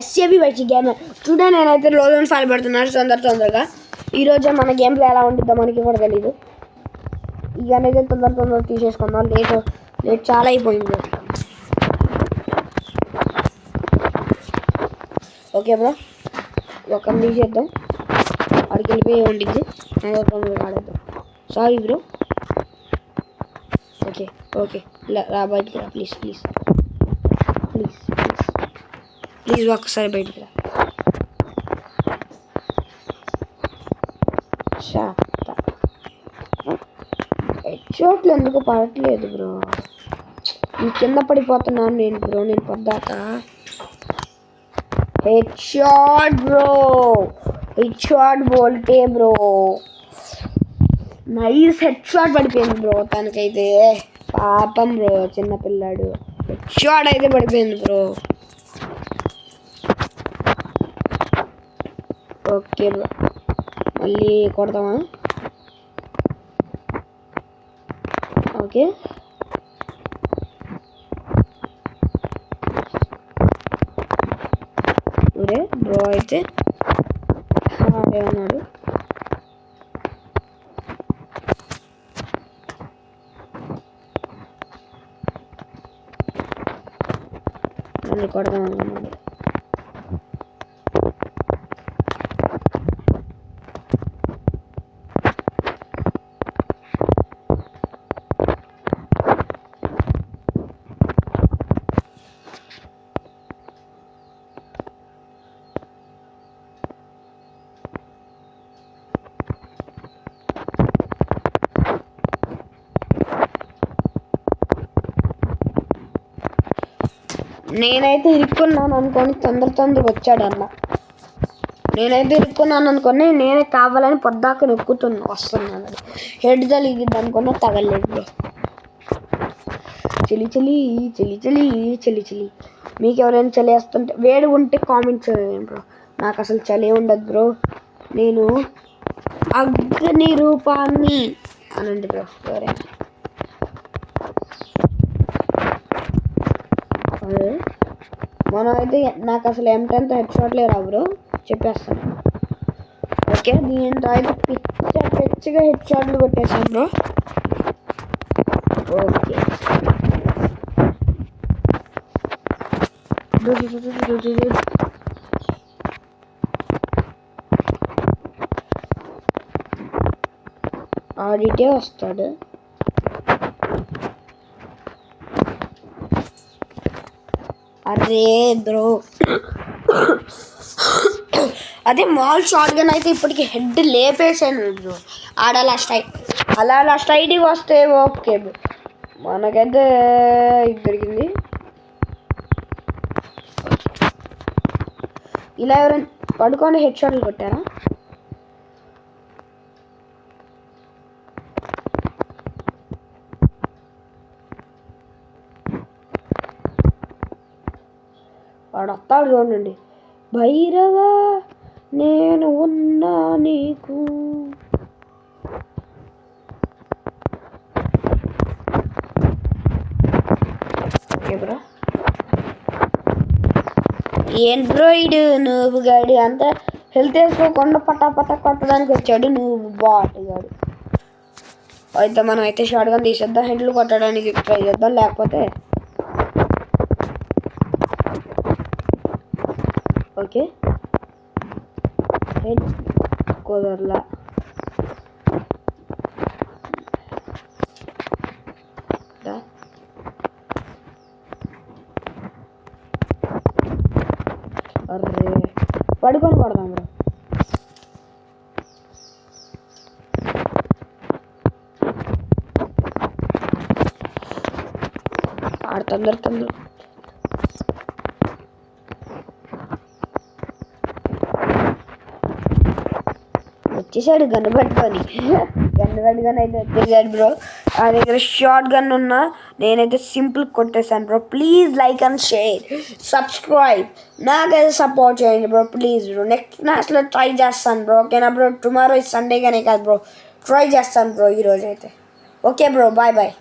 SAB వచ్చి game చూడండి. నేనైతే లోజన్ ఫైల్ పెడుతున్నాను తొందరగా. ఈరోజే మన గేమ్ ప్లే ఎలా ఉంటుందో మనకి కూడా తెలీదు. ఇకనైతే తొందరగా తీసేసుకుందాం. లేట్ చాలా అయిపోయింది. ఓకే బ్రో, ఒకరిని తీసేద్దాం. అక్కడికి వెళ్ళిపోయి ఉండిద్ది. ఆడేద్దాం. Sorry bro. ఓకే రా, బయటికి రా ప్లీజ్ ఒక్కసారి బయటికి రా. చోట్లు ఎందుకు పడట్లేదు బ్రో? నీ కింద పడిపోతున్నాను నేను బ్రో. నేను పొద్దాక హెడ్ షాట్ బోల్టే బ్రో. నైస్ హెడ్ షాట్ పడిపోయింది బ్రో. తనకైతే పాపం బ్రో, చిన్నపిల్లాడు. హెడ్ షాట్ అయితే పడిపోయింది బ్రో. ఓకే బ్రో, మళ్ళీ కొడతామా? ఓకే బ్రో అయితే ఆడే ఉన్నాడు. మళ్ళీ కొడదాం అనుకున్నాడు. నేనైతే ఇరుక్కున్నాను అనుకొని తొందరగా వచ్చాడన్న. నేనైతే ఇరుక్కున్నాను అనుకొని నేనే కావాలని పొద్దాక వస్తున్నాను. హెడ్ తగిలిద్ది అనుకున్నా, తగలేదు బ్రో. చలి. మీకు ఎవరైనా చలి వేస్తుంటే, వేడి ఉంటే కామెంట్ చేయండి బ్రో. నాకు అసలు చలి ఉండదు బ్రో. నేను అగ్ని రూపాన్ని అనండి బ్రో ఎవరైనా. మనం అయితే నాకు అసలు M10 హెడ్ షాట్లే రా బ్రో, చెప్పేస్తాను. ఓకే, దీంతో అయితే పిచ్చిగా హెడ్ షాట్లు కొట్టేసాను బ్రో. ఓకే ఆడిటే వస్తాడు. అరే బ్రో, అదే మాల్ షాట్ గన్ అయితే ఇప్పటికి హెడ్ లేపేసాను బ్రో. అలా స్ట్రైట్గా వస్తే ఓకే బ్రో. మనకైతే ఇది దొరికింది. ఇలా ఎవరైనా పడుకొని హెడ్ షాట్లు కొట్టారా? వాడు వస్తాడు చూడండి. భైరవా నేను ఉన్నా నీకు. Okay bro. ఏం బ్రో ఇడు నువ్వు గాడి అంతా హెల్త్ వేసుకోకుండా పట్టా కొట్టడానికి వచ్చాడు. నువ్వు బాటుగాడు అయితే మనం అయితే షార్ట్ గన్ తీసేద్దాం. హెడ్లు కొట్టడానికి ట్రై చేద్దాం. లేకపోతే ఓకే హెడ్ కుదరలా. అర్రే పడుకొని కొడదాం బ్రో. తొందర వచ్చేసాడు గన్ను పట్టుకొని అయితే వచ్చేసాడు బ్రో. ఆ దగ్గర షార్ట్ గన్ ఉన్నా నేనైతే సింపుల్ కొట్టేసాను bro. Please like and share, subscribe. నాకైతే సపోర్ట్ చేయండి బ్రో ప్లీజ్ బ్రో. నెక్స్ట్ మ్యాచ్లో ట్రై చేస్తాను బ్రో. ఓకేనా బ్రో? టుమారో సండే కానీ కాదు బ్రో, ట్రై చేస్తాను బ్రో ఈరోజు అయితే. Okay bro, bye.